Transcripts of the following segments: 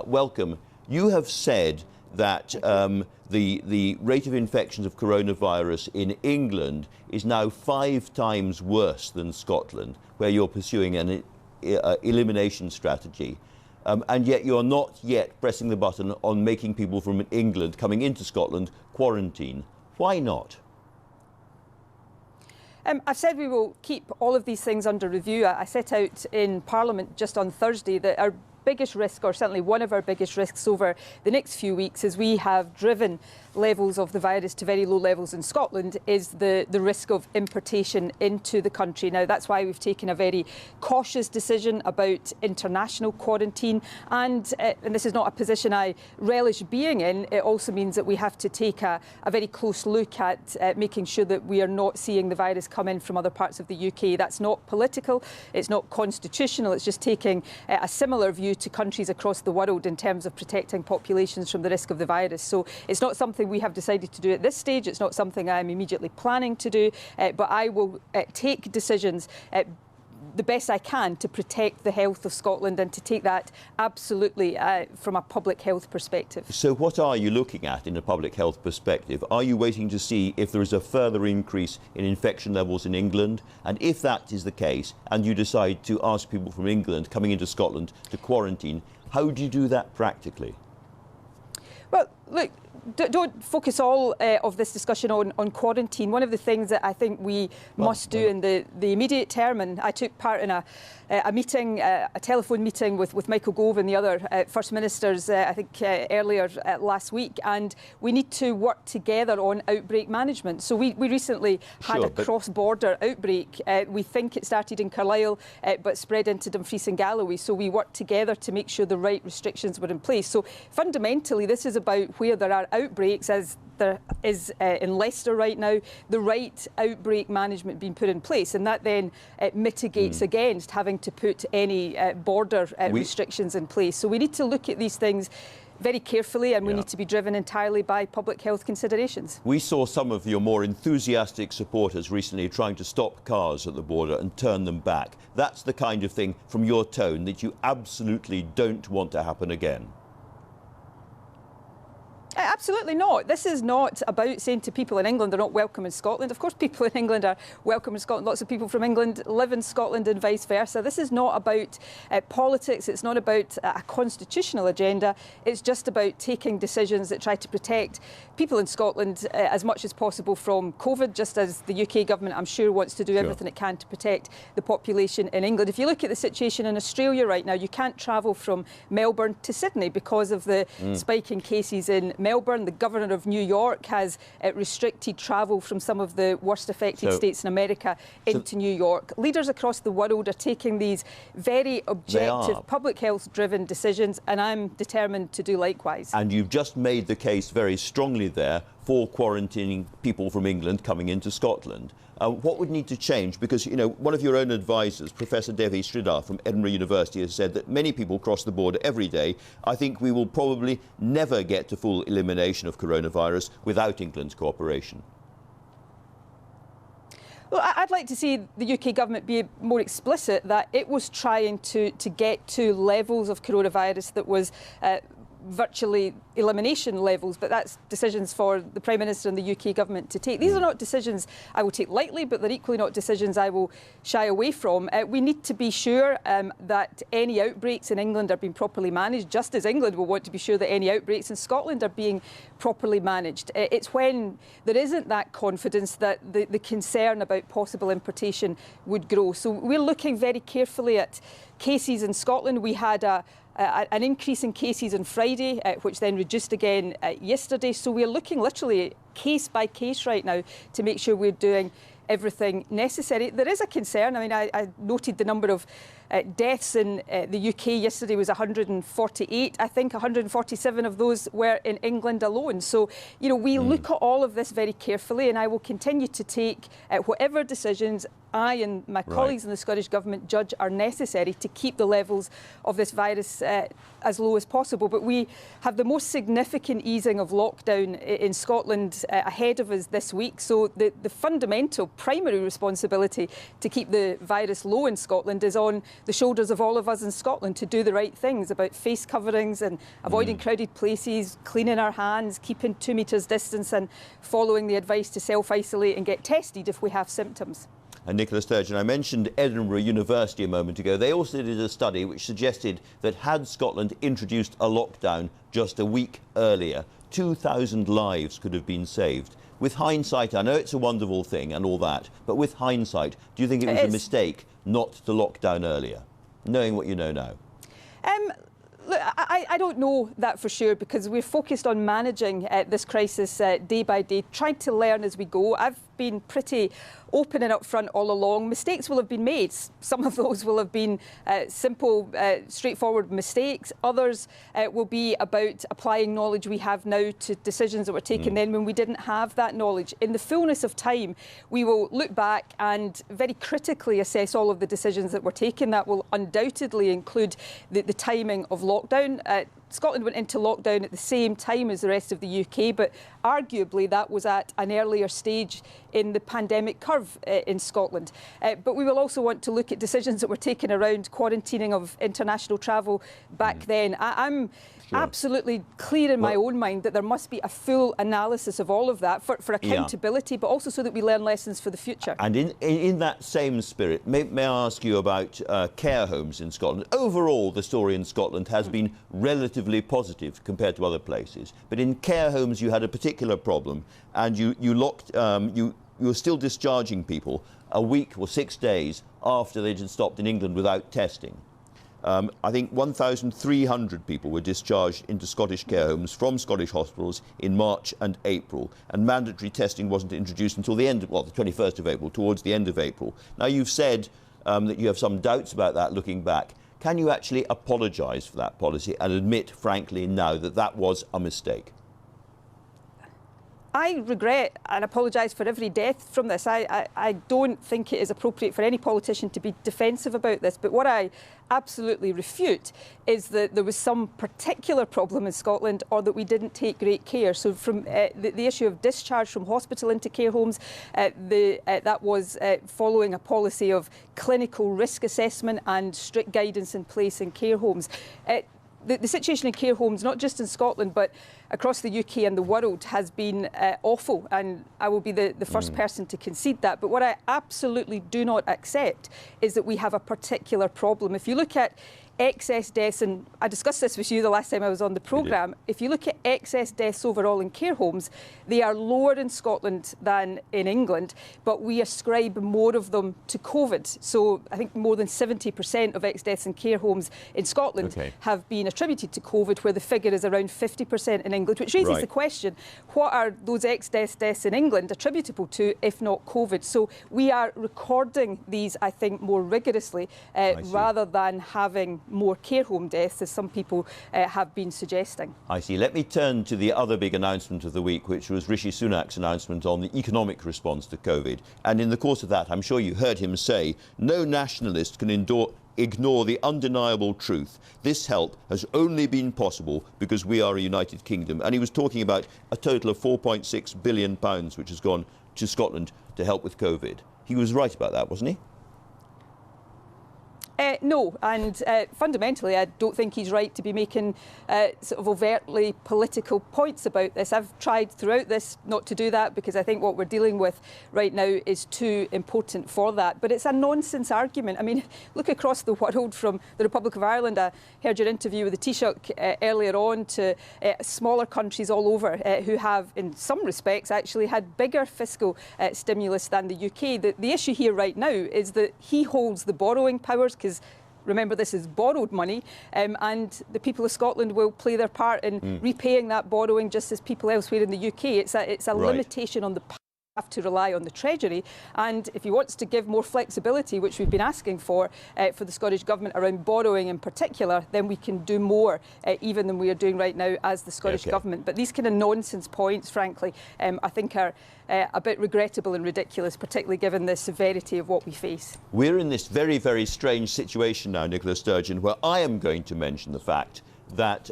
Welcome. You have said that the rate of infections of coronavirus in England is now 5 times worse than Scotland, where you're pursuing an elimination strategy. And yet you're not yet pressing the button on making people from England coming into Scotland quarantine. Why not? I've said we will keep all of these things under review. I set out in Parliament just on Thursday that our biggest risk, or certainly one of our biggest risks over the next few weeks, as we have driven levels of the virus to very low levels in Scotland, is the risk of importation into the country. Now, that's why we've taken a very cautious decision about international quarantine, and this is not a position I relish being in. It also means that we have to take a very close look at making sure that we are not seeing the virus come in from other parts of the UK. That's not political, it's not constitutional, it's just taking a similar view to countries across the world in terms of protecting populations from the risk of the virus. So it's not something we have decided to do at this stage. It's not something I'm immediately planning to do, but I will take decisions the best I can to protect the health of Scotland and to take that absolutely from a public health perspective. So what are you looking at in a public health perspective? Are you waiting to see if there is a further increase in infection levels in England? And if that is the case, and you decide to ask people from England coming into Scotland to quarantine, how do you do that practically? Well, look, don't focus all of this discussion on quarantine. One of the things that I think we must do in the immediate term, and I took part in a meeting, a telephone meeting with Michael Gove and the other First Ministers, I think earlier last week, and we need to work together on outbreak management. So we recently had a cross-border outbreak. We think it started in Carlisle, but spread into Dumfries and Galloway. So we worked together to make sure the right restrictions were in place. So fundamentally, this is about where there are outbreaks, as there is in Leicester right now, the right outbreak management being put in place, and that then mitigates against having to put any border restrictions in place. So we need to look at these things very carefully, and we need to be driven entirely by public health considerations. We saw some of your more enthusiastic supporters recently trying to stop cars at the border and turn them back. That's the kind of thing, from your tone, that you absolutely don't want to happen again. Absolutely not. This is not about saying to people in England they're not welcome in Scotland. Of course, people in England are welcome in Scotland. Lots of people from England live in Scotland and vice versa. This is not about politics. It's not about a constitutional agenda. It's just about taking decisions that try to protect people in Scotland as much as possible from COVID, just as the UK government, I'm sure, wants to do everything it can to protect the population in England. If you look at the situation in Australia right now, you can't travel from Melbourne to Sydney because of the spike in cases in Melbourne. The Governor of New York has restricted travel from some of the worst affected states in America into New York. Leaders across the world are taking these very objective, public health driven decisions, and I'm determined to do likewise. And you've just made the case very strongly there for quarantining people from England coming into Scotland. What would need to change? Because, you know, one of your own advisors, Professor Devi Sridhar from Edinburgh University, has said that many people cross the border every day. I think we will probably never get to full elimination of coronavirus without England's cooperation. Well, I'd like to see the UK government be more explicit that it was trying to get to levels of coronavirus that was virtually elimination levels, but that's decisions for the Prime Minister and the UK government to take. These are not decisions I will take lightly, but they're equally not decisions I will shy away from. We need to be sure that any outbreaks in England are being properly managed, just as England will want to be sure that any outbreaks in Scotland are being properly managed. It's when there isn't that confidence that the concern about possible importation would grow. So we're looking very carefully at cases in Scotland. We had an increase in cases on Friday, which then reduced again yesterday. So we're looking literally case by case right now to make sure we're doing everything necessary. There is a concern. I mean, I noted the number of deaths in the UK yesterday was 148. I think 147 of those were in England alone. So, you know, we look at all of this very carefully, and I will continue to take whatever decisions I and my colleagues in the Scottish Government judge are necessary to keep the levels of this virus as low as possible. But we have the most significant easing of lockdown in Scotland ahead of us this week. So the fundamental primary responsibility to keep the virus low in Scotland is on the shoulders of all of us in Scotland to do the right things about face coverings and avoiding crowded places, cleaning our hands, keeping 2 metres distance and following the advice to self-isolate and get tested if we have symptoms. And Nicola Sturgeon, I mentioned Edinburgh University a moment ago. They also did a study which suggested that had Scotland introduced a lockdown just a week earlier, 2,000 lives could have been saved. With hindsight, I know it's a wonderful thing and all that, but with hindsight, do you think it was a mistake not to lock down earlier, knowing what you know now? Look, I don't know that for sure because we're focused on managing this crisis day by day, trying to learn as we go. I've been pretty open and upfront all along. Mistakes will have been made. Some of those will have been simple, straightforward mistakes. Others will be about applying knowledge we have now to decisions that were taken then when we didn't have that knowledge. In the fullness of time, we will look back and very critically assess all of the decisions that were taken. That will undoubtedly include the timing of lockdown. Scotland went into lockdown at the same time as the rest of the UK, but arguably that was at an earlier stage in the pandemic curve in Scotland. But we will also want to look at decisions that were taken around quarantining of international travel back then. I'm absolutely clear in my own mind that there must be a full analysis of all of that for accountability, but also so that we learn lessons for the future. And in that same spirit, may I ask you about care homes in Scotland? Overall, the story in Scotland has been relatively positive compared to other places. But in care homes, you had a particular problem, and you were still discharging people a week or 6 days after they'd stopped in England without testing. I think 1,300 people were discharged into Scottish care homes from Scottish hospitals in March and April, and mandatory testing wasn't introduced until the end, well, the 21st of April, towards the end of April. Now, you've said that you have some doubts about that looking back. Can you actually apologise for that policy and admit, frankly, now that that was a mistake? I regret and apologise for every death from this. I don't think it is appropriate for any politician to be defensive about this, but what I absolutely refute is that there was some particular problem in Scotland or that we didn't take great care. So from the issue of discharge from hospital into care homes, that was following a policy of clinical risk assessment and strict guidance in place in care homes. The situation in care homes, not just in Scotland, but across the UK and the world, has been awful, and I will be the first person to concede that. But what I absolutely do not accept is that we have a particular problem. If you look at excess deaths, and I discussed this with you the last time I was on the programme, if you look at excess deaths overall in care homes, they are lower in Scotland than in England, but we ascribe more of them to COVID. So I think more than 70% of excess deaths in care homes in Scotland have been attributed to COVID, where the figure is around 50% in England, which raises the question, what are those excess deaths in England attributable to, if not COVID? So we are recording these, I think, more rigorously rather than having more care home deaths, as some people have been suggesting. I see. Let me turn to the other big announcement of the week, which was Rishi Sunak's announcement on the economic response to COVID. And in the course of that, I'm sure you heard him say, no nationalist can ignore the undeniable truth. This help has only been possible because we are a United Kingdom. And he was talking about a total of £4.6 billion which has gone to Scotland to help with COVID. He was right about that, wasn't he? No, and fundamentally I don't think he's right to be making sort of overtly political points about this. I've tried throughout this not to do that because I think what we're dealing with right now is too important for that. But it's a nonsense argument. I mean, look across the world from the Republic of Ireland. I heard your interview with the Taoiseach earlier on, to smaller countries all over who have, in some respects, actually had bigger fiscal stimulus than the UK. The issue here right now is that he holds the borrowing powers, because remember, this is borrowed money, and the people of Scotland will play their part in repaying that borrowing just as people elsewhere in the UK. It's a limitation on the have to rely on the Treasury, and if he wants to give more flexibility, which we've been asking for the Scottish Government around borrowing in particular, then we can do more even than we are doing right now as the Scottish Government. But these kind of nonsense points, frankly, I think are a bit regrettable and ridiculous, particularly given the severity of what we face. We're in this very, very strange situation now, Nicola Sturgeon, where I am going to mention the fact that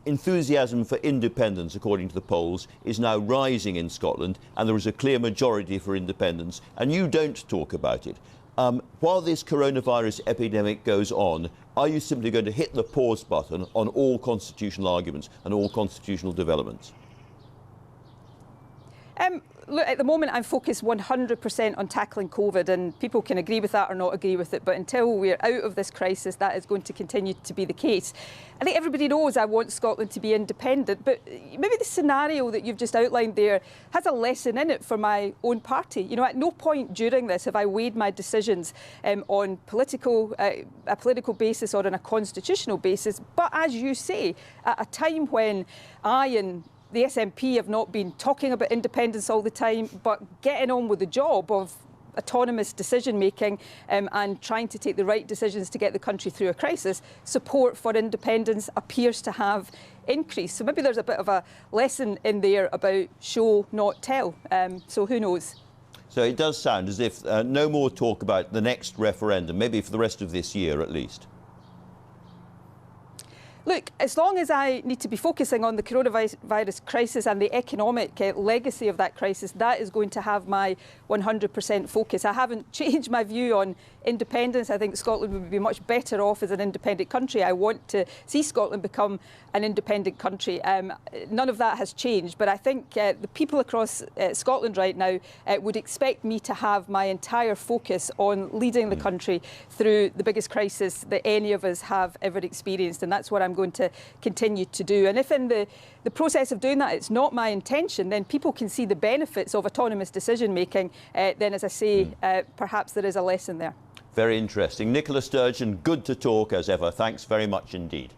enthusiasm for independence, according to the polls, is now rising in Scotland, and there is a clear majority for independence, and you don't talk about it. While this coronavirus epidemic goes on, are you simply going to hit the pause button on all constitutional arguments and all constitutional developments? Look, at the moment I'm focused 100% on tackling COVID, and people can agree with that or not agree with it, but until we're out of this crisis, that is going to continue to be the case. I think everybody knows I want Scotland to be independent, but maybe the scenario that you've just outlined there has a lesson in it for my own party. You know, at no point during this have I weighed my decisions on a political basis or on a constitutional basis, but as you say, at a time when I and the SNP have not been talking about independence all the time, but getting on with the job of autonomous decision-making and trying to take the right decisions to get the country through a crisis, support for independence appears to have increased. So maybe there's a bit of a lesson in there about show, not tell. So who knows? So it does sound as if no more talk about the next referendum, maybe for the rest of this year at least. Look, as long as I need to be focusing on the coronavirus crisis and the economic legacy of that crisis, that is going to have my 100% focus. I haven't changed my view on independence. I think Scotland would be much better off as an independent country. I want to see Scotland become an independent country. None of that has changed, but I think the people across Scotland right now would expect me to have my entire focus on leading the country through the biggest crisis that any of us have ever experienced, and that's what I'm going to continue to do. And if in the process of doing that it's not my intention, then people can see the benefits of autonomous decision making, then as I say, perhaps there is a lesson there. Very interesting. Nicola Sturgeon, good to talk as ever. Thanks very much indeed.